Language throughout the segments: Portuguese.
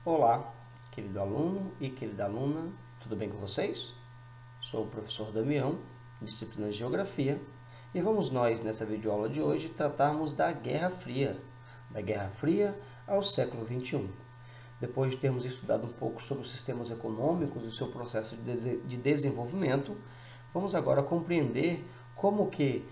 Olá, querido aluno e querida aluna, tudo bem com vocês? Sou o professor Damião, disciplina de Geografia, e vamos nós, nessa videoaula de hoje, tratarmos da Guerra Fria ao século XXI. Depois de termos estudado um pouco sobre os sistemas econômicos e o seu processo de desenvolvimento, vamos agora compreender como que,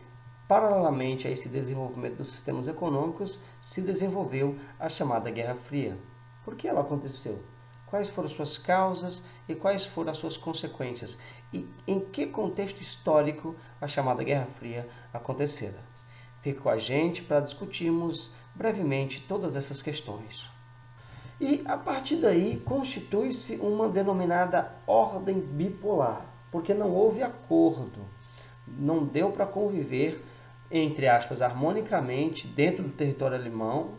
paralelamente a esse desenvolvimento dos sistemas econômicos, se desenvolveu a chamada Guerra Fria. Por que ela aconteceu? Quais foram suas causas e quais foram as suas consequências? E em que contexto histórico a chamada Guerra Fria acontecera? Fique com a gente para discutirmos brevemente todas essas questões. E a partir daí constitui-se uma denominada ordem bipolar, porque não houve acordo, não deu para conviver, entre aspas, harmonicamente dentro do território alemão,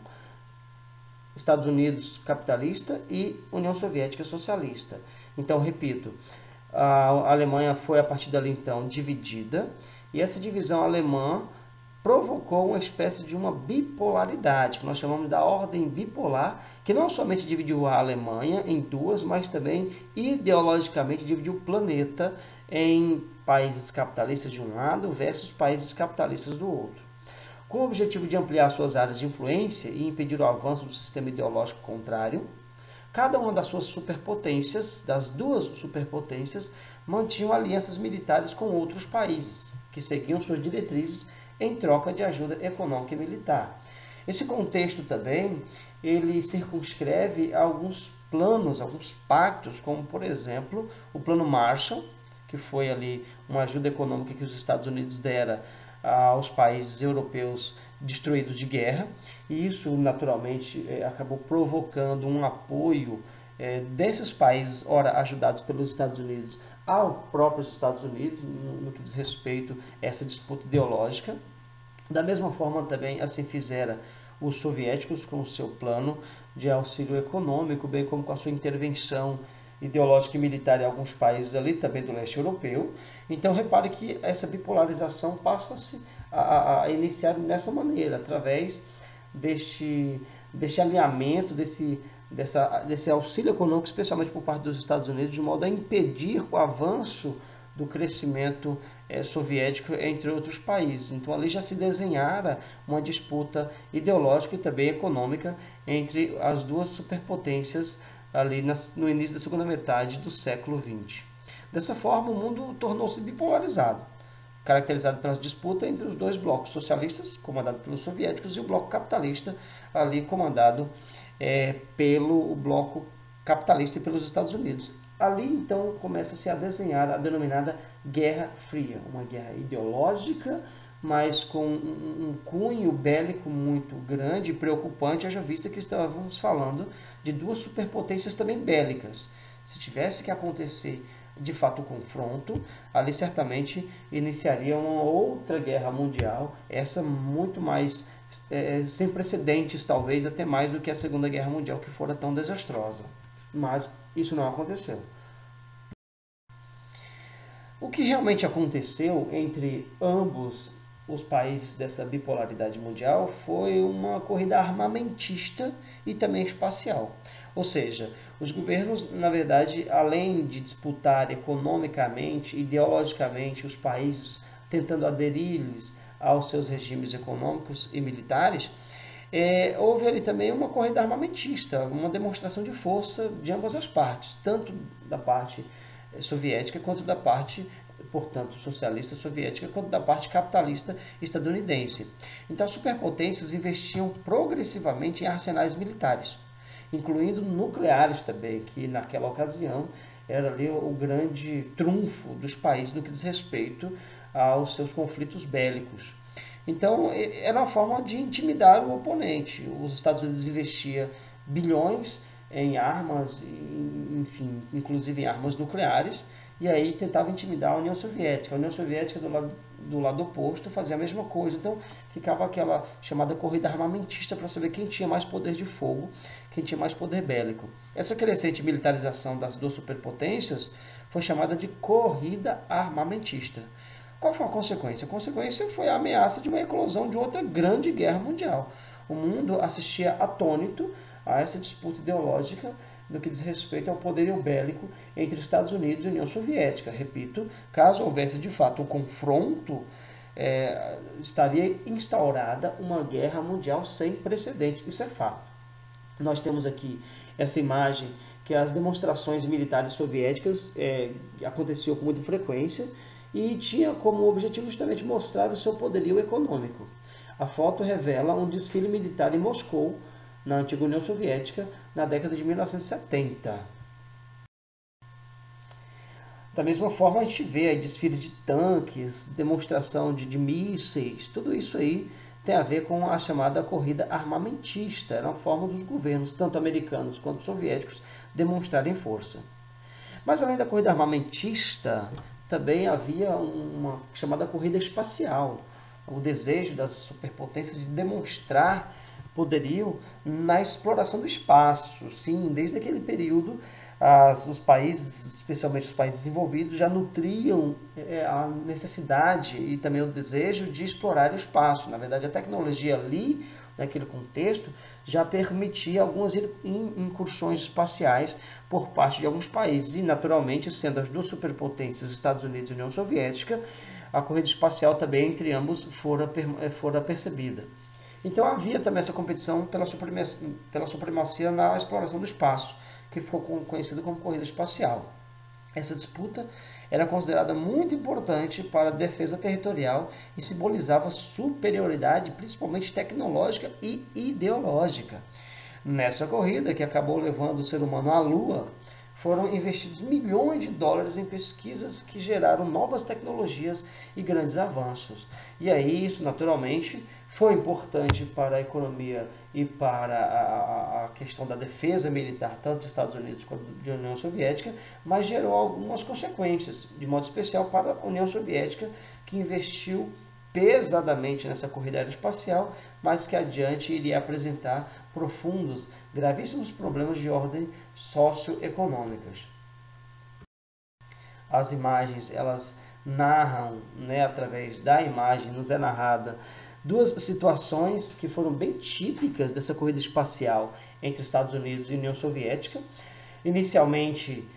Estados Unidos capitalista e União Soviética socialista. Então, repito, a Alemanha foi a partir dali então dividida, e essa divisão alemã provocou uma espécie de uma bipolaridade, que nós chamamos da ordem bipolar, que não somente dividiu a Alemanha em duas, mas também ideologicamente dividiu o planeta em países capitalistas de um lado versus países capitalistas do outro. Com o objetivo de ampliar suas áreas de influência e impedir o avanço do sistema ideológico contrário, cada uma das suas superpotências, das duas superpotências, mantinham alianças militares com outros países, que seguiam suas diretrizes em troca de ajuda econômica e militar. Esse contexto também, ele circunscreve alguns planos, alguns pactos, como por exemplo, o Plano Marshall, que foi ali uma ajuda econômica que os Estados Unidos dera aos países europeus destruídos de guerra, e isso naturalmente acabou provocando um apoio desses países, ora ajudados pelos Estados Unidos, aos próprios Estados Unidos, no que diz respeito a essa disputa ideológica. Da mesma forma também assim fizeram os soviéticos com o seu plano de auxílio econômico, bem como com a sua intervenção ideológica e militar em alguns países ali, também do leste europeu. Então repare que essa bipolarização passa-se a iniciar dessa maneira, através deste alinhamento, desse auxílio econômico, especialmente por parte dos Estados Unidos, de modo a impedir o avanço do crescimento soviético entre outros países. Então ali já se desenhara uma disputa ideológica e também econômica entre as duas superpotências ali no início da segunda metade do século XX. Dessa forma, o mundo tornou-se bipolarizado, caracterizado pela disputa entre os dois blocos socialistas, comandado pelos soviéticos, e o bloco capitalista, ali comandado pelo bloco capitalista e pelos Estados Unidos. Ali, então, começa-se a desenhar a denominada Guerra Fria, uma guerra ideológica, mas com um cunho bélico muito grande e preocupante, haja vista que estávamos falando de duas superpotências também bélicas. Se tivesse que acontecer de fato o confronto, ali certamente iniciaria uma outra guerra mundial, essa muito mais sem precedentes, talvez até mais do que a Segunda Guerra Mundial, que fora tão desastrosa. Mas isso não aconteceu. O que realmente aconteceu entre ambos os países dessa bipolaridade mundial foi uma corrida armamentista e também espacial. Ou seja, os governos, na verdade, além de disputar economicamente, ideologicamente, os países tentando aderir-lhes aos seus regimes econômicos e militares, houve ali também uma corrida armamentista, uma demonstração de força de ambas as partes, tanto da parte soviética quanto da parte, portanto, socialista soviética, quanto da parte capitalista estadunidense. Então, as superpotências investiam progressivamente em arsenais militares, incluindo nucleares também, que naquela ocasião era ali o grande trunfo dos países no que diz respeito aos seus conflitos bélicos. Então, era uma forma de intimidar o oponente. Os Estados Unidos investiam bilhões em armas, enfim, inclusive em armas nucleares, e aí tentava intimidar a União Soviética. A União Soviética, do lado oposto, fazia a mesma coisa. Então, ficava aquela chamada corrida armamentista para saber quem tinha mais poder de fogo, quem tinha mais poder bélico. Essa crescente militarização das duas superpotências foi chamada de corrida armamentista. Qual foi a consequência? A consequência foi a ameaça de uma eclosão de outra grande guerra mundial. O mundo assistia atônito a essa disputa ideológica no que diz respeito ao poderio bélico entre Estados Unidos e União Soviética. Repito, caso houvesse de fato um confronto, estaria instaurada uma guerra mundial sem precedentes. Isso é fato. Nós temos aqui essa imagem que as demonstrações militares soviéticas aconteciam com muita frequência e tinha como objetivo justamente mostrar o seu poderio econômico. A foto revela um desfile militar em Moscou, na antiga União Soviética, na década de 1970. Da mesma forma, a gente vê aí desfiles de tanques, demonstração de mísseis, tudo isso aí tem a ver com a chamada corrida armamentista. Era uma forma dos governos, tanto americanos quanto soviéticos, demonstrarem força. Mas além da corrida armamentista, também havia uma chamada corrida espacial. O desejo das superpotências de demonstrar poderio na exploração do espaço. Sim, desde aquele período, os países, especialmente os países desenvolvidos, já nutriam a necessidade e também o desejo de explorar o espaço. Na verdade, a tecnologia ali, naquele contexto, já permitia algumas incursões espaciais por parte de alguns países. E, naturalmente, sendo as duas superpotências, Estados Unidos e União Soviética, a corrida espacial também entre ambos fora percebida. Então havia também essa competição pela supremacia na exploração do espaço, que ficou conhecido como corrida espacial. Essa disputa era considerada muito importante para a defesa territorial e simbolizava superioridade, principalmente tecnológica e ideológica. Nessa corrida, que acabou levando o ser humano à Lua, foram investidos milhões de dólares em pesquisas que geraram novas tecnologias e grandes avanços. E aí isso, naturalmente, foi importante para a economia e para a questão da defesa militar, tanto dos Estados Unidos quanto da União Soviética, mas gerou algumas consequências, de modo especial para a União Soviética, que investiu pesadamente nessa corrida aeroespacial, mas que adiante iria apresentar profundos, gravíssimos problemas de ordem socioeconômicas. As imagens, elas narram, através da imagem, nos é narrada duas situações que foram bem típicas dessa corrida espacial entre Estados Unidos e União Soviética. Inicialmente,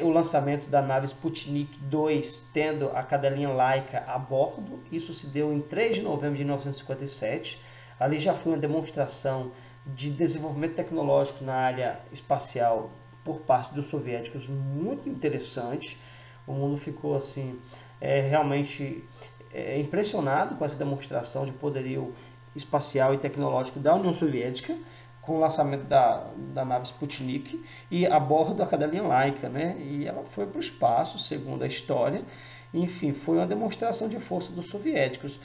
o lançamento da nave Sputnik 2, tendo a cadelinha Laika a bordo. Isso se deu em 3 de novembro de 1957. Ali já foi uma demonstração de desenvolvimento tecnológico na área espacial por parte dos soviéticos muito interessante. O mundo ficou assim realmente impressionado com essa demonstração de poderio espacial e tecnológico da União Soviética, com o lançamento da nave Sputnik e a bordo a cadelinha Laika, E ela foi para o espaço, segundo a história. Enfim, foi uma demonstração de força dos soviéticos.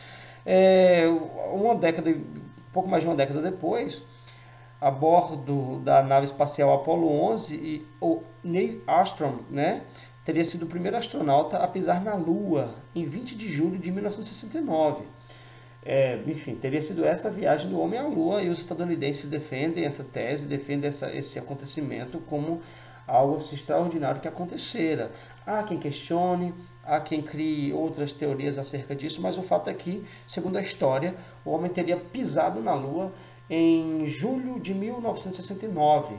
Pouco mais de uma década depois, a bordo da nave espacial Apollo 11, o Neil Armstrong, teria sido o primeiro astronauta a pisar na Lua em 20 de julho de 1969. Enfim, teria sido essa a viagem do homem à Lua, e os estadunidenses defendem essa tese, defendem esse acontecimento como algo extraordinário que acontecera. Há quem questione, há quem crie outras teorias acerca disso, mas o fato é que, segundo a história, o homem teria pisado na Lua em julho de 1969.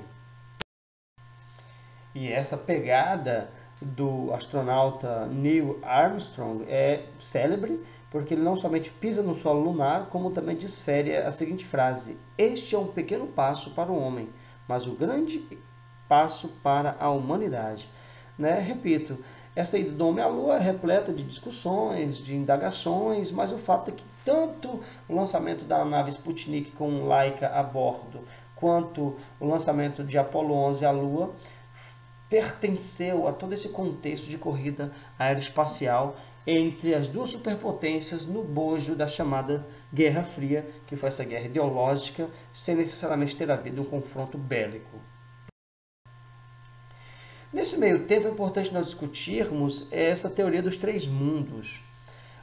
E essa pegada do astronauta Neil Armstrong é célebre, porque ele não somente pisa no solo lunar, como também desfere a seguinte frase: "Este é um pequeno passo para o homem, mas o grande passo para a humanidade." Repito, essa ida do homem à Lua é repleta de discussões, de indagações, mas o fato é que tanto o lançamento da nave Sputnik com Laika a bordo, quanto o lançamento de Apollo 11 à Lua, pertenceu a todo esse contexto de corrida aeroespacial entre as duas superpotências no bojo da chamada Guerra Fria, que foi essa guerra ideológica, sem necessariamente ter havido um confronto bélico. Nesse meio tempo é importante nós discutirmos essa teoria dos três mundos.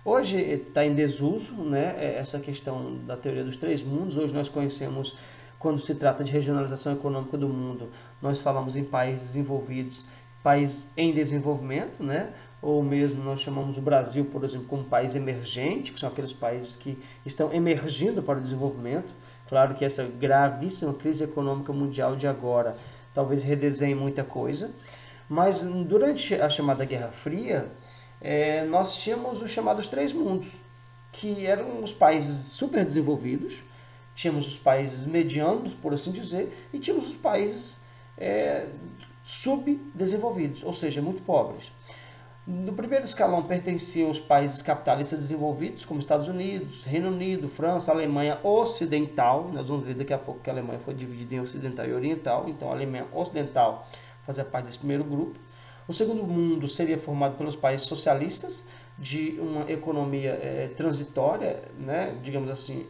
Hoje está em desuso, essa questão da teoria dos três mundos. Hoje nós conhecemos, quando se trata de regionalização econômica do mundo, nós falamos em países desenvolvidos, países em desenvolvimento, ou mesmo nós chamamos o Brasil, por exemplo, como país emergente, que são aqueles países que estão emergindo para o desenvolvimento. Claro que essa gravíssima crise econômica mundial de agora talvez redesenhe muita coisa, mas durante a chamada Guerra Fria, nós tínhamos os chamados três mundos, que eram os países super desenvolvidos, tínhamos os países medianos, por assim dizer, e tínhamos os países subdesenvolvidos, ou seja, muito pobres. No primeiro escalão pertenciam os países capitalistas desenvolvidos, como Estados Unidos, Reino Unido, França, Alemanha Ocidental. Nós vamos ver daqui a pouco que a Alemanha foi dividida em Ocidental e Oriental, então a Alemanha Ocidental fazia parte desse primeiro grupo. O segundo mundo seria formado pelos países socialistas, de uma economia transitória, né, digamos assim,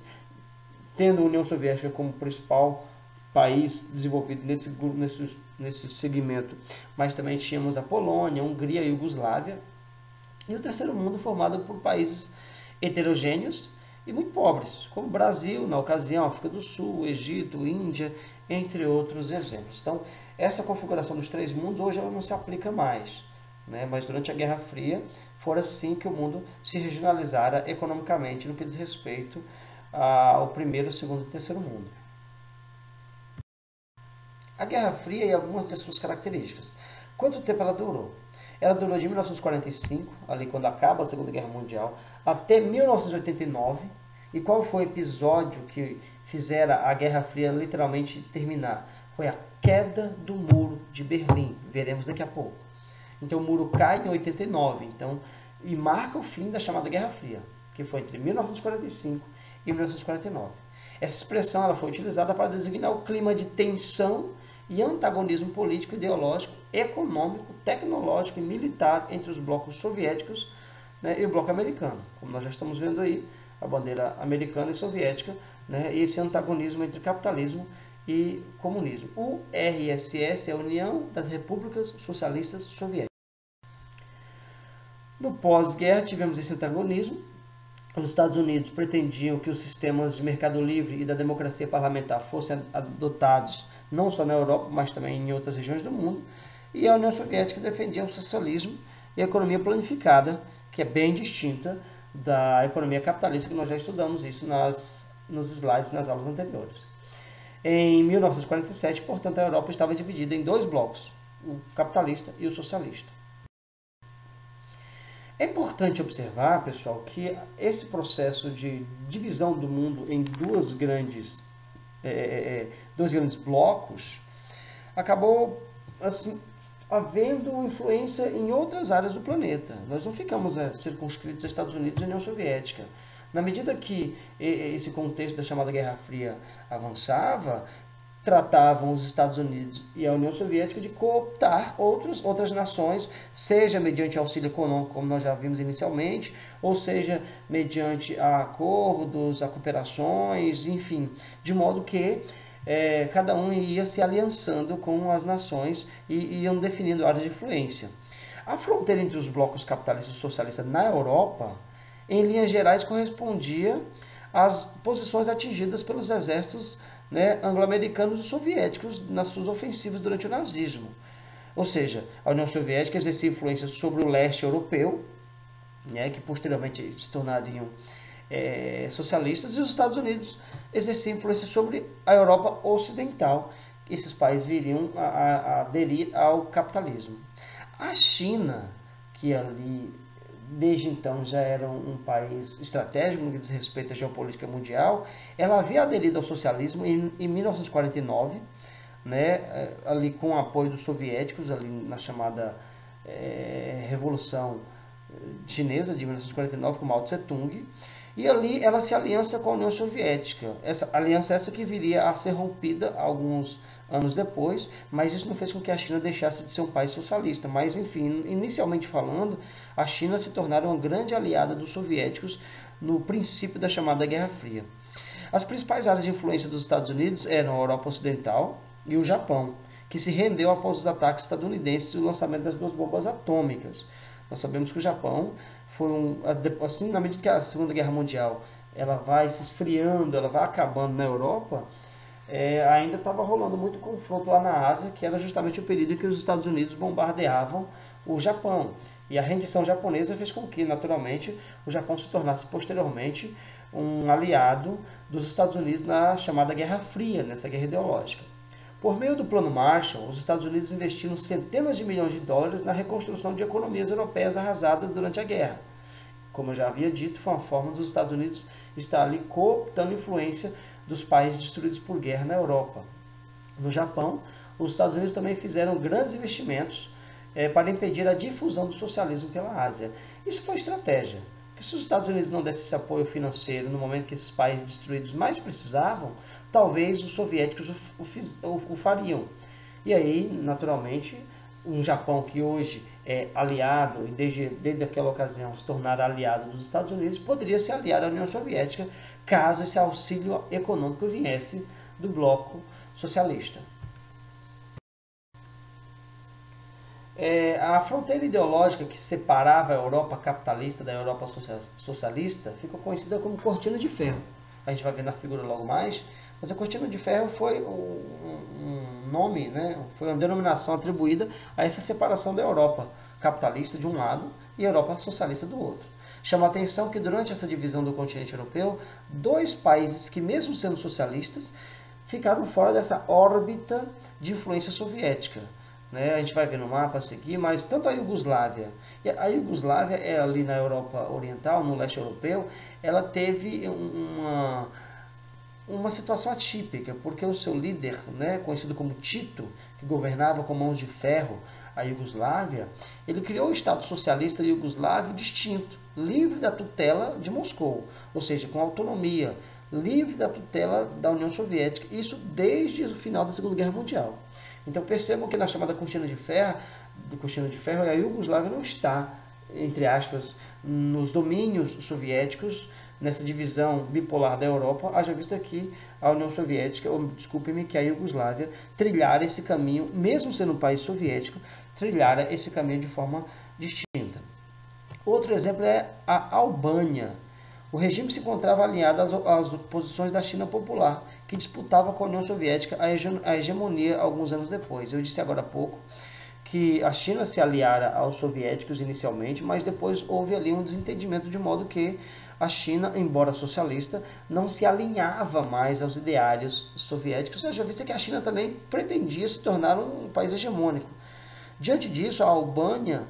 tendo a União Soviética como principal país desenvolvido nesse segmento, mas também tínhamos a Polônia, a Hungria, a Iugoslávia, e o terceiro mundo formado por países heterogêneos e muito pobres, como o Brasil, na ocasião, África do Sul, Egito, Índia, entre outros exemplos. Então, essa configuração dos três mundos hoje ela não se aplica mais, né? Mas durante a Guerra Fria, foi assim que o mundo se regionalizara economicamente no que diz respeito ao primeiro, segundo e terceiro mundo. A Guerra Fria e algumas de suas características. Quanto tempo ela durou? Ela durou de 1945, ali quando acaba a Segunda Guerra Mundial, até 1989. E qual foi o episódio que fizera a Guerra Fria literalmente terminar? Foi a queda do Muro de Berlim. Veremos daqui a pouco. Então o muro cai em 89, e marca o fim da chamada Guerra Fria, que foi entre 1945 e 1949. Essa expressão ela foi utilizada para designar o clima de tensão e antagonismo político, ideológico, econômico, tecnológico e militar entre os blocos soviéticos, né, e o bloco americano. Como nós já estamos vendo aí, a bandeira americana e soviética, né, e esse antagonismo entre capitalismo e comunismo. O RSS é a União das Repúblicas Socialistas Soviéticas. No pós-guerra tivemos esse antagonismo. Os Estados Unidos pretendiam que os sistemas de mercado livre e da democracia parlamentar fossem adotados não só na Europa, mas também em outras regiões do mundo. E a União Soviética defendia o socialismo e a economia planificada, que é bem distinta da economia capitalista, que nós já estudamos isso nos slides, nas aulas anteriores. Em 1947, portanto, a Europa estava dividida em dois blocos, o capitalista e o socialista. É importante observar, pessoal, que esse processo de divisão do mundo em dois grandes blocos acabou assim, havendo influência em outras áreas do planeta. Nós não ficamos circunscritos aos Estados Unidos e à União Soviética. Na medida que esse contexto da chamada Guerra Fria avançava, tratavam os Estados Unidos e a União Soviética de cooptar outras nações, seja mediante auxílio econômico, como nós já vimos inicialmente, ou seja mediante acordos, cooperações, enfim, de modo que cada um ia se aliançando com as nações e iam definindo áreas de influência. A fronteira entre os blocos capitalista e socialista na Europa, em linhas gerais, correspondia às posições atingidas pelos exércitos anglo-americanos e soviéticos nas suas ofensivas durante o nazismo. Ou seja, a União Soviética exercia influência sobre o leste europeu, que posteriormente se tornariam socialistas, e os Estados Unidos exerciam influência sobre a Europa Ocidental. Esses países viriam a aderir ao capitalismo. A China, que ali desde então já era um país estratégico no que diz respeito à geopolítica mundial, ela havia aderido ao socialismo em 1949, ali com o apoio dos soviéticos, ali na chamada Revolução Chinesa de 1949, com Mao Tse-tung, e ali ela se aliança com a União Soviética. Essa aliança que viria a ser rompida alguns anos depois, mas isso não fez com que a China deixasse de ser um país socialista. Mas, enfim, inicialmente falando, a China se tornara uma grande aliada dos soviéticos no princípio da chamada Guerra Fria. As principais áreas de influência dos Estados Unidos eram a Europa Ocidental e o Japão, que se rendeu após os ataques estadunidenses e o lançamento das duas bombas atômicas. Nós sabemos que o Japão foi assim, na medida que a Segunda Guerra Mundial ela vai se esfriando, ela vai acabando na Europa, ainda estava rolando muito confronto lá na Ásia, que era justamente o período em que os Estados Unidos bombardeavam o Japão. E a rendição japonesa fez com que, naturalmente, o Japão se tornasse posteriormente um aliado dos Estados Unidos na chamada Guerra Fria, nessa guerra ideológica. Por meio do Plano Marshall, os Estados Unidos investiram centenas de milhões de dólares na reconstrução de economias europeias arrasadas durante a guerra. Como eu já havia dito, foi uma forma dos Estados Unidos estar ali cooptando influência dos países destruídos por guerra na Europa. No Japão, os Estados Unidos também fizeram grandes investimentos para impedir a difusão do socialismo pela Ásia. Isso foi estratégia, porque se os Estados Unidos não dessem esse apoio financeiro no momento que esses países destruídos mais precisavam, talvez os soviéticos o fariam. E aí, naturalmente, um Japão que hoje é aliado e desde aquela ocasião se tornar aliado dos Estados Unidos, poderia se aliar à União Soviética caso esse auxílio econômico viesse do bloco socialista. A fronteira ideológica que separava a Europa capitalista da Europa socialista ficou conhecida como Cortina de Ferro. A gente vai ver na figura logo mais, mas a Cortina de Ferro foi um nome, né? Foi uma denominação atribuída a essa separação da Europa capitalista de um lado e a Europa socialista do outro. Chama a atenção que durante essa divisão do continente europeu, dois países que, mesmo sendo socialistas, ficaram fora dessa órbita de influência soviética. A gente vai ver no mapa a seguir, mas tanto a Iugoslávia, e a Iugoslávia é ali na Europa Oriental, no leste europeu, ela teve uma situação atípica, porque o seu líder, conhecido como Tito, que governava com mãos de ferro a Iugoslávia, ele criou o Estado Socialista Iugoslávio distinto, livre da tutela de Moscou, ou seja, com autonomia, livre da tutela da União Soviética, isso desde o final da Segunda Guerra Mundial. Então percebam que na chamada Cortina de Ferro, a Iugoslávia não está, entre aspas, nos domínios soviéticos, nessa divisão bipolar da Europa, haja vista que a União Soviética, ou desculpe-me, que a Iugoslávia trilhara esse caminho, mesmo sendo um país soviético, trilhara esse caminho de forma distinta. Outro exemplo é a Albânia. O regime se encontrava alinhado às posições da China Popular, que disputava com a União Soviética a hegemonia alguns anos depois. Eu disse agora há pouco que a China se aliara aos soviéticos inicialmente, mas depois houve ali um desentendimento de modo que a China, embora socialista, não se alinhava mais aos ideários soviéticos, já visto que a China também pretendia se tornar um país hegemônico. Diante disso, a Albânia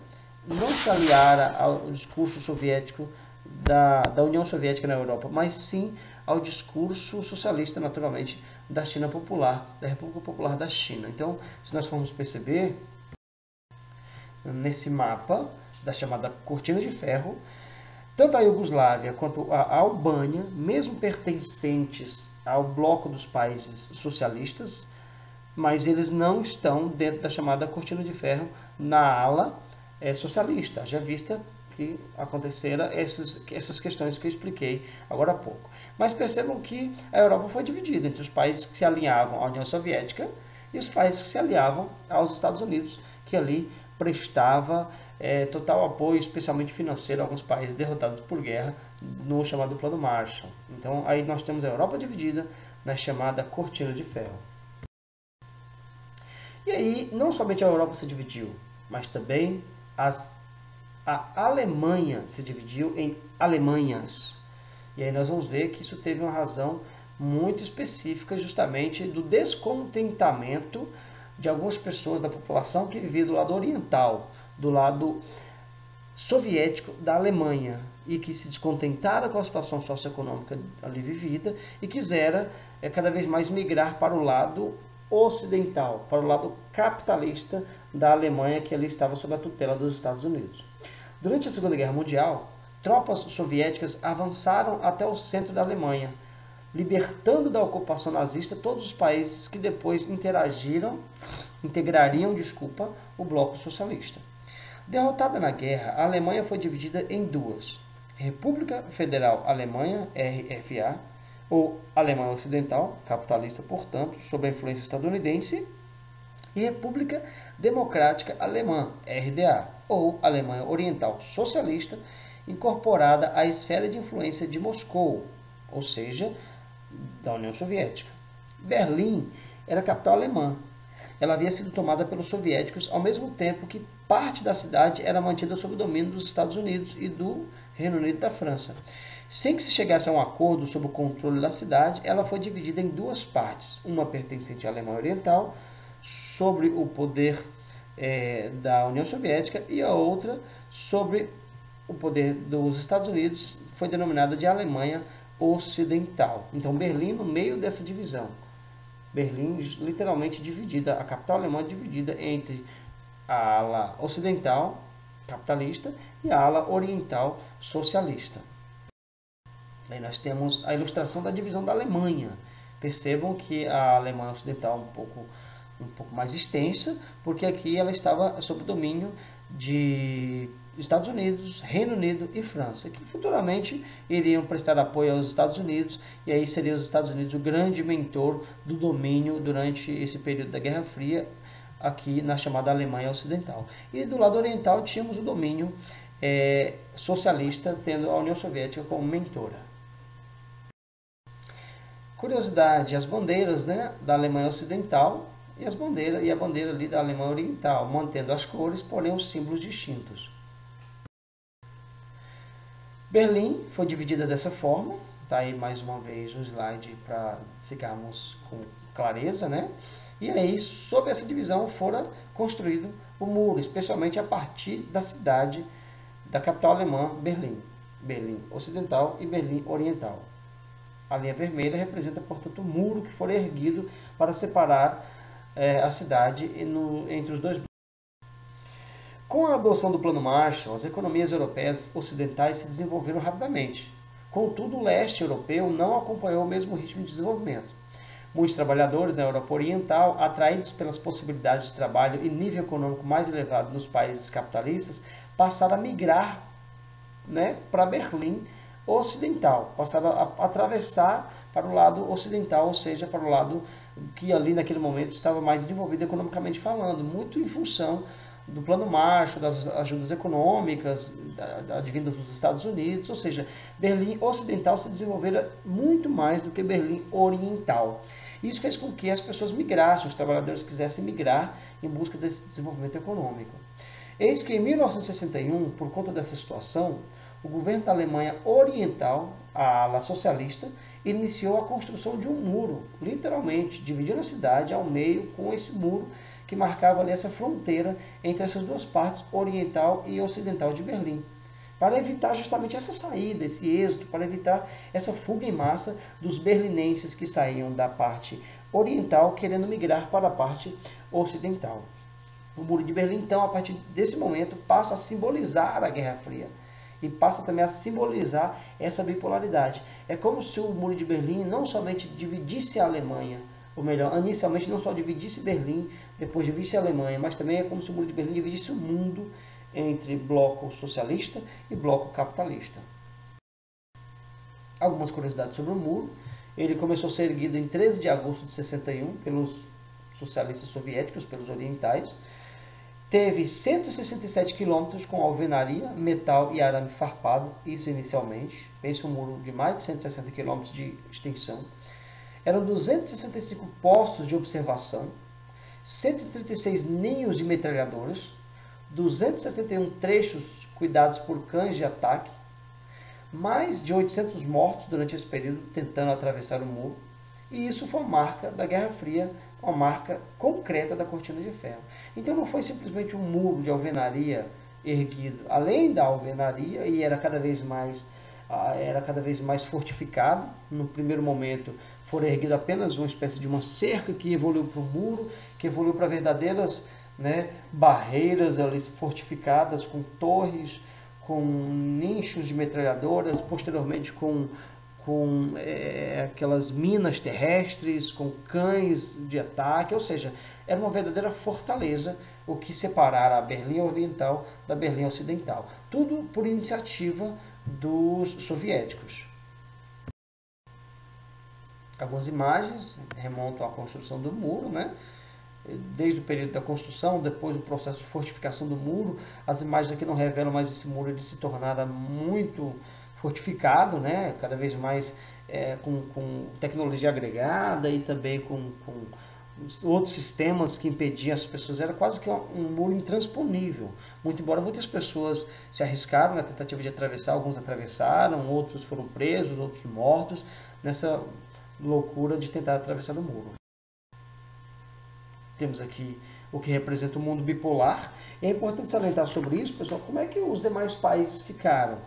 não se aliara ao discurso soviético da União Soviética na Europa, mas sim ao discurso socialista, naturalmente, da China Popular, da República Popular da China. Então, se nós formos perceber, nesse mapa da chamada Cortina de Ferro, tanto a Iugoslávia quanto a Albânia, mesmo pertencentes ao bloco dos países socialistas, mas eles não estão dentro da chamada Cortina de Ferro na ala socialista, já vista que aconteceram essas questões que eu expliquei agora há pouco. Mas percebam que a Europa foi dividida entre os países que se alinhavam à União Soviética e os países que se aliavam aos Estados Unidos, que ali prestava total apoio, especialmente financeiro, a alguns países derrotados por guerra no chamado Plano Marshall. Então aí nós temos a Europa dividida na chamada Cortina de Ferro. E aí não somente a Europa se dividiu, mas também a Alemanha se dividiu em Alemanhas. E aí nós vamos ver que isso teve uma razão muito específica, justamente do descontentamento de algumas pessoas da população que vivia do lado oriental, do lado soviético da Alemanha, e que se descontentaram com a situação socioeconômica ali vivida e quiseram cada vez mais migrar para o lado ocidental, para o lado capitalista da Alemanha, que ali estava sob a tutela dos Estados Unidos. Durante a Segunda Guerra Mundial, tropas soviéticas avançaram até o centro da Alemanha, libertando da ocupação nazista todos os países que depois integrariam o bloco socialista. Derrotada na guerra, a Alemanha foi dividida em duas: República Federal Alemanha, RFA, ou Alemanha Ocidental, capitalista, portanto, sob a influência estadunidense, e República Democrática Alemã, RDA, ou Alemanha Oriental Socialista, incorporada à esfera de influência de Moscou, ou seja, da União Soviética. Berlim era a capital alemã. Ela havia sido tomada pelos soviéticos, ao mesmo tempo que parte da cidade era mantida sob o domínio dos Estados Unidos e do Reino Unido e da França. Sem que se chegasse a um acordo sobre o controle da cidade, ela foi dividida em duas partes, uma pertencente à Alemanha Oriental, sobre o poder da União Soviética, e a outra sobre o poder dos Estados Unidos, foi denominada de Alemanha Ocidental. Então, Berlim no meio dessa divisão. Berlim literalmente dividida, a capital alemã dividida entre a ala ocidental, capitalista, e a ala oriental, socialista. Aí nós temos a ilustração da divisão da Alemanha. Percebam que a Alemanha Ocidental é um pouco mais extensa, porque aqui ela estava sob domínio de Estados Unidos, Reino Unido e França, que futuramente iriam prestar apoio aos Estados Unidos, e aí seriam os Estados Unidos o grande mentor do domínio durante esse período da Guerra Fria, aqui na chamada Alemanha Ocidental. E do lado oriental tínhamos o domínio socialista, tendo a União Soviética como mentora. Curiosidade, as bandeiras, né, da Alemanha Ocidental e a bandeira ali da Alemanha Oriental, mantendo as cores, porém os símbolos distintos. Berlim foi dividida dessa forma, tá aí mais uma vez o slide para ficarmos com clareza, né? E aí, sob essa divisão, fora construído o muro, especialmente a partir da cidade, da capital alemã, Berlim. Berlim Ocidental e Berlim Oriental. A linha vermelha representa, portanto, o muro que foi erguido para separar a cidade entre os dois blocos. Com a adoção do Plano Marshall, as economias europeias ocidentais se desenvolveram rapidamente. Contudo, o leste europeu não acompanhou o mesmo ritmo de desenvolvimento. Muitos trabalhadores na Europa Oriental, atraídos pelas possibilidades de trabalho e nível econômico mais elevado nos países capitalistas, passaram a migrar, né, para Berlim Ocidental, passaram a atravessar para o lado ocidental, ou seja, para o lado que ali naquele momento estava mais desenvolvido economicamente falando, muito em função do Plano Marshall, das ajudas econômicas advindas dos Estados Unidos, ou seja, Berlim Ocidental se desenvolvera muito mais do que Berlim Oriental. Isso fez com que as pessoas migrassem, os trabalhadores quisessem migrar em busca desse desenvolvimento econômico. Eis que em 1961, por conta dessa situação, o governo da Alemanha Oriental, a ala socialista, iniciou a construção de um muro, literalmente, dividindo a cidade ao meio com esse muro que marcava ali essa fronteira entre essas duas partes, oriental e ocidental de Berlim, para evitar justamente essa saída, esse êxodo, para evitar essa fuga em massa dos berlinenses que saíam da parte oriental querendo migrar para a parte ocidental. O Muro de Berlim, então, a partir desse momento, passa a simbolizar a Guerra Fria e passa também a simbolizar essa bipolaridade. É como se o Muro de Berlim não somente dividisse a Alemanha, ou melhor, inicialmente não só dividisse Berlim, depois dividisse a Alemanha, mas também é como se o Muro de Berlim dividisse o mundo entre bloco socialista e bloco capitalista. Algumas curiosidades sobre o muro. Ele começou a ser erguido em 13 de agosto de 61 pelos socialistas soviéticos, pelos orientais. Teve 167 quilômetros com alvenaria, metal e arame farpado, isso inicialmente. Pense um muro de mais de 160 quilômetros de extensão. Eram 265 postos de observação, 136 ninhos de metralhadoras, 271 trechos cuidados por cães de ataque, mais de 800 mortos durante esse período tentando atravessar o muro, e isso foi marca da Guerra Fria, uma marca concreta da Cortina de Ferro. Então não foi simplesmente um muro de alvenaria erguido, além da alvenaria, e era cada vez mais fortificado. No primeiro momento foi erguido apenas uma espécie de uma cerca que evoluiu para o muro, que evoluiu para verdadeiras, né, barreiras ali fortificadas com torres, com nichos de metralhadoras, posteriormente com aquelas minas terrestres, com cães de ataque, ou seja, era uma verdadeira fortaleza o que separara a Berlim Oriental da Berlim Ocidental. Tudo por iniciativa dos soviéticos. Algumas imagens remontam à construção do muro, né? Desde o período da construção, depois do processo de fortificação do muro. As imagens aqui não revelam, mas esse muro ele se tornara muito fortificado, né? Cada vez mais com tecnologia agregada e também com outros sistemas que impediam as pessoas, era quase que um muro intransponível. Muito embora muitas pessoas se arriscaram na tentativa de atravessar, alguns atravessaram, outros foram presos, outros mortos, nessa loucura de tentar atravessar o muro. Temos aqui o que representa o mundo bipolar. É importante salientar sobre isso, pessoal, como é que os demais países ficaram.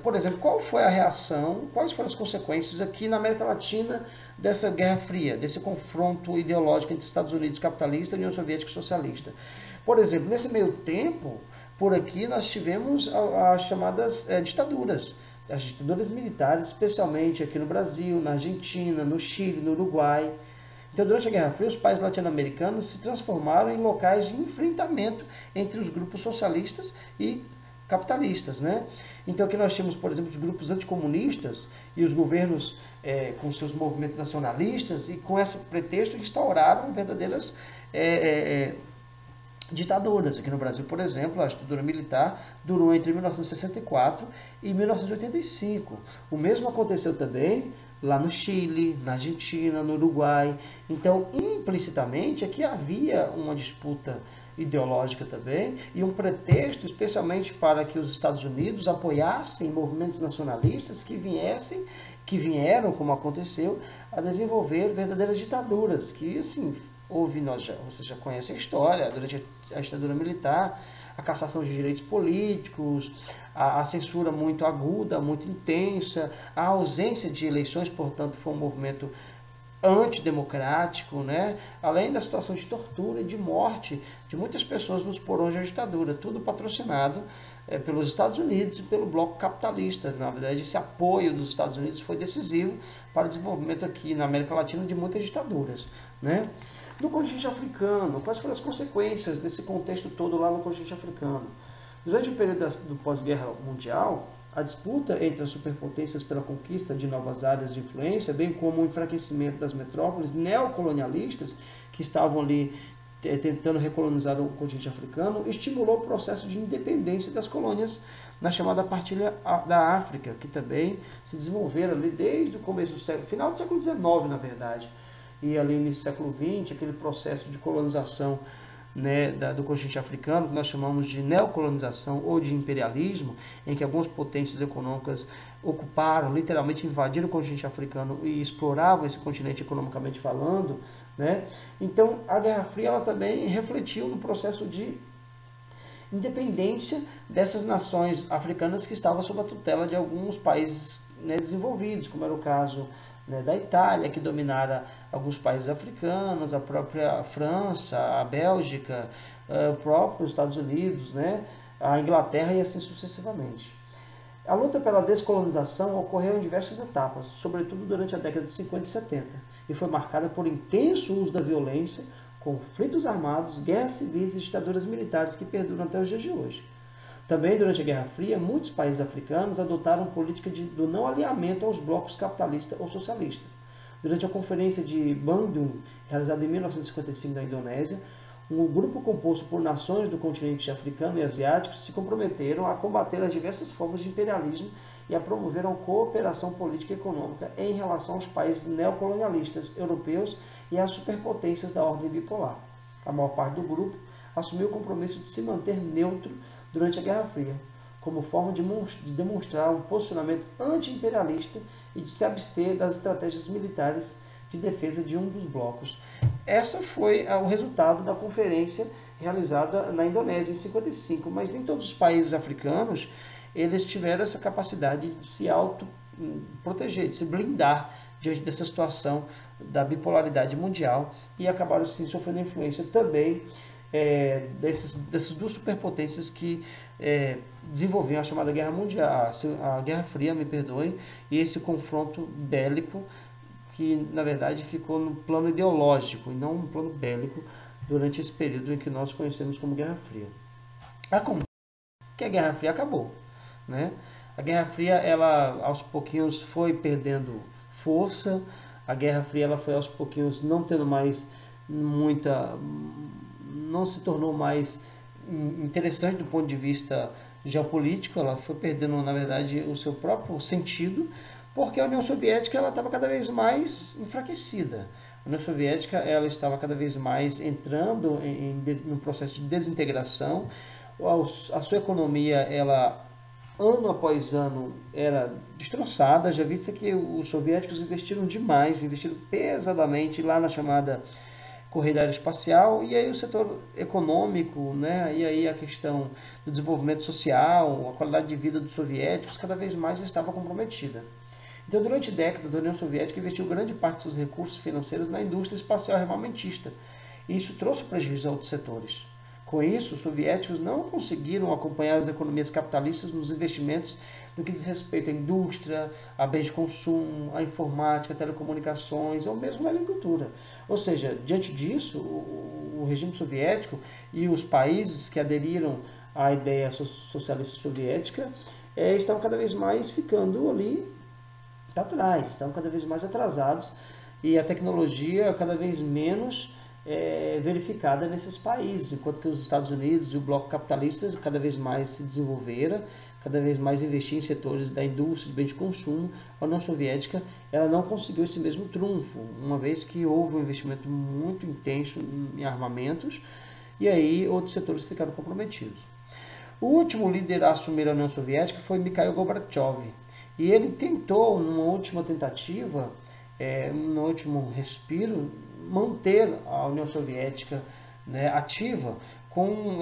Por exemplo, qual foi a reação, quais foram as consequências aqui na América Latina dessa Guerra Fria, desse confronto ideológico entre Estados Unidos capitalista e União Soviética socialista. Por exemplo, nesse meio tempo, por aqui nós tivemos as chamadas ditaduras, as ditaduras militares, especialmente aqui no Brasil, na Argentina, no Chile, no Uruguai. Então, durante a Guerra Fria, os países latino-americanos se transformaram em locais de enfrentamento entre os grupos socialistas e capitalistas, né? Então aqui nós tínhamos, por exemplo, os grupos anticomunistas e os governos com seus movimentos nacionalistas e com esse pretexto instauraram verdadeiras ditaduras. Aqui no Brasil, por exemplo, a ditadura militar durou entre 1964 e 1985. O mesmo aconteceu também lá no Chile, na Argentina, no Uruguai. Então, implicitamente, aqui havia uma disputa ideológica também e um pretexto especialmente para que os Estados Unidos apoiassem movimentos nacionalistas que vieram, como aconteceu, a desenvolver verdadeiras ditaduras, que assim, vocês já conhecem a história, durante a ditadura militar, a cassação de direitos políticos, a censura muito aguda, muito intensa, a ausência de eleições, portanto, foi um movimento antidemocrático, né? Além da situação de tortura e de morte de muitas pessoas nos porões da ditadura, tudo patrocinado pelos Estados Unidos e pelo bloco capitalista. Na verdade, esse apoio dos Estados Unidos foi decisivo para o desenvolvimento aqui na América Latina de muitas ditaduras, né? No continente africano, quais foram as consequências desse contexto todo lá no continente africano? Durante o período do pós-guerra mundial, a disputa entre as superpotências pela conquista de novas áreas de influência, bem como o enfraquecimento das metrópoles neocolonialistas que estavam ali tentando recolonizar o continente africano, estimulou o processo de independência das colônias na chamada partilha da África, que também se desenvolveram ali desde o começo do século, final do século XIX, na verdade, e ali no século XX, aquele processo de colonização, né, do continente africano, que nós chamamos de neocolonização ou de imperialismo, em que algumas potências econômicas ocuparam, literalmente invadiram o continente africano e exploravam esse continente economicamente falando, né? Então, a Guerra Fria ela também refletiu no processo de independência dessas nações africanas que estavam sob a tutela de alguns países, né, desenvolvidos, como era o caso, né, da Itália, que dominara alguns países africanos, a própria França, a Bélgica, o próprio Estados Unidos, né, a Inglaterra e assim sucessivamente. A luta pela descolonização ocorreu em diversas etapas, sobretudo durante a década de 50 e 70, e foi marcada por intenso uso da violência, conflitos armados, guerras civis e ditaduras militares que perduram até os dias de hoje. Também, durante a Guerra Fria, muitos países africanos adotaram política do não alinhamento aos blocos capitalista ou socialista. Durante a Conferência de Bandung, realizada em 1955 na Indonésia, um grupo composto por nações do continente africano e asiático se comprometeram a combater as diversas formas de imperialismo e a promover a cooperação política e econômica em relação aos países neocolonialistas europeus e às superpotências da ordem bipolar. A maior parte do grupo assumiu o compromisso de se manter neutro durante a Guerra Fria, como forma de demonstrar um posicionamento anti-imperialista e de se abster das estratégias militares de defesa de um dos blocos. Essa foi o resultado da conferência realizada na Indonésia em 55, mas nem todos os países africanos eles tiveram essa capacidade de se autoproteger, de se blindar diante dessa situação da bipolaridade mundial e acabaram sim sofrendo influência também dessas duas superpotências que desenvolviam a chamada Guerra Mundial, a Guerra Fria, me perdoem, e esse confronto bélico que, na verdade, ficou no plano ideológico e não no plano bélico durante esse período em que nós conhecemos como Guerra Fria. Que a Guerra Fria acabou, né? A Guerra Fria, ela aos pouquinhos foi perdendo força, a Guerra Fria ela foi aos pouquinhos não tendo mais não se tornou mais interessante do ponto de vista geopolítico, ela foi perdendo, na verdade, o seu próprio sentido, porque a União Soviética ela estava cada vez mais enfraquecida. A União Soviética ela estava cada vez mais entrando num processo de desintegração. A sua economia, ela ano após ano, era destroçada. Já visto que os soviéticos investiram demais, investiram pesadamente lá na chamada corrida aeroespacial, e aí o setor econômico, né, e aí a questão do desenvolvimento social, a qualidade de vida dos soviéticos cada vez mais estava comprometida. Então, durante décadas, a União Soviética investiu grande parte de seus recursos financeiros na indústria espacial armamentista, e isso trouxe prejuízo a outros setores. Com isso, os soviéticos não conseguiram acompanhar as economias capitalistas nos investimentos no que diz respeito à indústria, a bens de consumo, à informática, telecomunicações ou mesmo na agricultura. Ou seja, diante disso, o regime soviético e os países que aderiram à ideia socialista soviética estavam cada vez mais ficando ali para trás, estavam cada vez mais atrasados e a tecnologia cada vez menos verificada nesses países, enquanto que os Estados Unidos e o bloco capitalista cada vez mais se desenvolveram, cada vez mais investiam em setores da indústria, de bens de consumo. A União Soviética ela não conseguiu esse mesmo trunfo, uma vez que houve um investimento muito intenso em armamentos e aí outros setores ficaram comprometidos. O último líder a assumir a União Soviética foi Mikhail Gorbachev, e ele tentou, numa última tentativa, no último respiro, manter a União Soviética, né, ativa com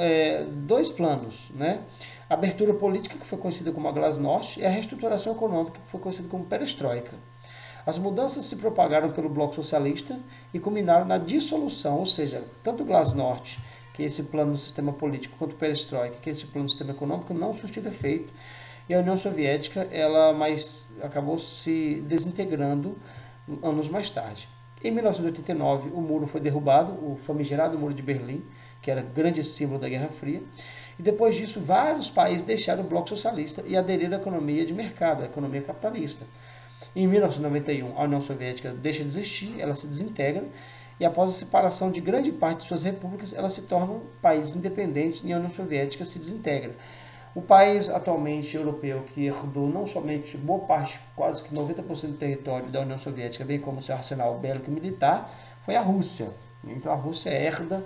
dois planos, né? A abertura política, que foi conhecida como a Glasnost, e a reestruturação econômica, que foi conhecida como Perestroika. As mudanças se propagaram pelo bloco socialista e culminaram na dissolução, ou seja, tanto o Glasnost, que é esse plano do sistema político, quanto o Perestroika, que é esse plano do sistema econômico, não surtiram efeito, e a União Soviética ela acabou se desintegrando anos mais tarde. Em 1989, o muro foi derrubado, o famigerado Muro de Berlim, que era grande símbolo da Guerra Fria, e depois disso vários países deixaram o bloco socialista e aderiram à economia de mercado, à economia capitalista. Em 1991, a União Soviética deixa de existir, ela se desintegra, e após a separação de grande parte de suas repúblicas, ela se torna um país independente e a União Soviética se desintegra. O país atualmente europeu que herdou não somente boa parte, quase que 90% do território da União Soviética, bem como seu arsenal bélico e militar, foi a Rússia. Então a Rússia herda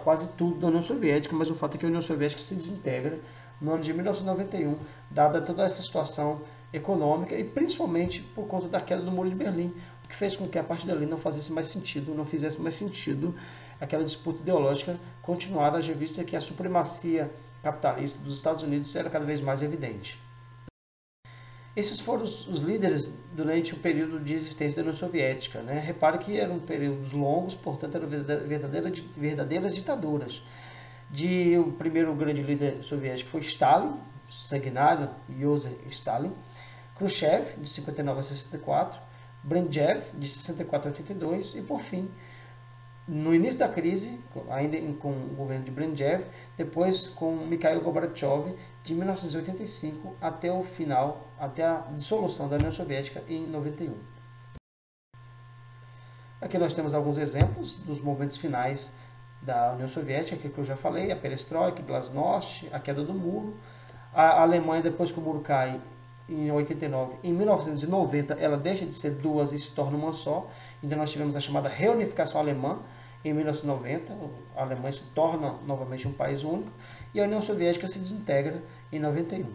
quase tudo da União Soviética, mas o fato é que a União Soviética se desintegra no ano de 1991, dada toda essa situação econômica e principalmente por conta da queda do Muro de Berlim, o que fez com que a partir dali não fizesse mais sentido aquela disputa ideológica continuada, já vista que a supremacia capitalista dos Estados Unidos era cada vez mais evidente. Esses foram os líderes durante o período de existência da União Soviética, né? Repare que eram períodos longos, portanto eram verdadeiras ditaduras. O primeiro grande líder soviético foi Stalin, sanguinário Joseph Stalin, Khrushchev, de 59 a 64, Brezhnev, de 64 a 82, e por fim, no início da crise, ainda com o governo de Brezhnev, depois com Mikhail Gorbachev, de 1985 até o final, até a dissolução da União Soviética em 91. Aqui nós temos alguns exemplos dos momentos finais da União Soviética, que eu já falei, a Perestroika, Glasnost, a queda do muro. A Alemanha, depois que o muro cai em 89, em 1990 ela deixa de ser duas e se torna uma só. Então nós tivemos a chamada reunificação alemã. Em 1990, a Alemanha se torna novamente um país único e a União Soviética se desintegra em 91.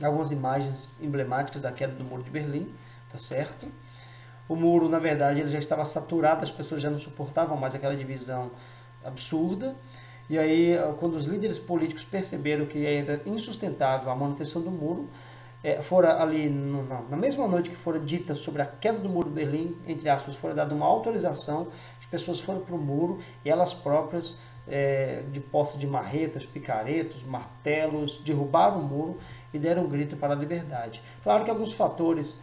Algumas imagens emblemáticas da queda do Muro de Berlim, tá certo? O muro, na verdade, ele já estava saturado, as pessoas já não suportavam mais aquela divisão absurda. E aí, quando os líderes políticos perceberam que era insustentável a manutenção do muro, fora ali, na mesma noite que fora dita sobre a queda do Muro de Berlim, entre aspas, fora dada uma autorização, as pessoas foram para o muro e elas próprias, de posse de marretas, picaretos, martelos, derrubaram o muro e deram um grito para a liberdade. Claro que alguns fatores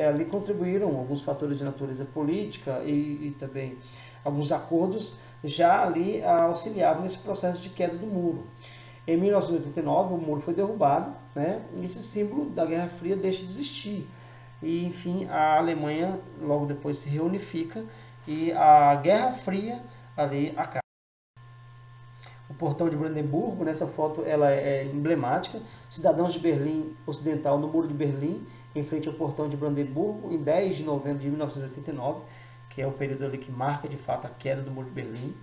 ali contribuíram, alguns fatores de natureza política e também alguns acordos já ali auxiliavam nesse processo de queda do muro. Em 1989, o muro foi derrubado, né? E esse símbolo da Guerra Fria deixa de existir. E, enfim, a Alemanha logo depois se reunifica e a Guerra Fria ali acaba. O portão de Brandenburgo, nessa foto, ela é emblemática. Cidadãos de Berlim Ocidental no Muro de Berlim, em frente ao portão de Brandenburgo, em 10 de novembro de 1989, que é o período ali que marca de fato a queda do Muro de Berlim.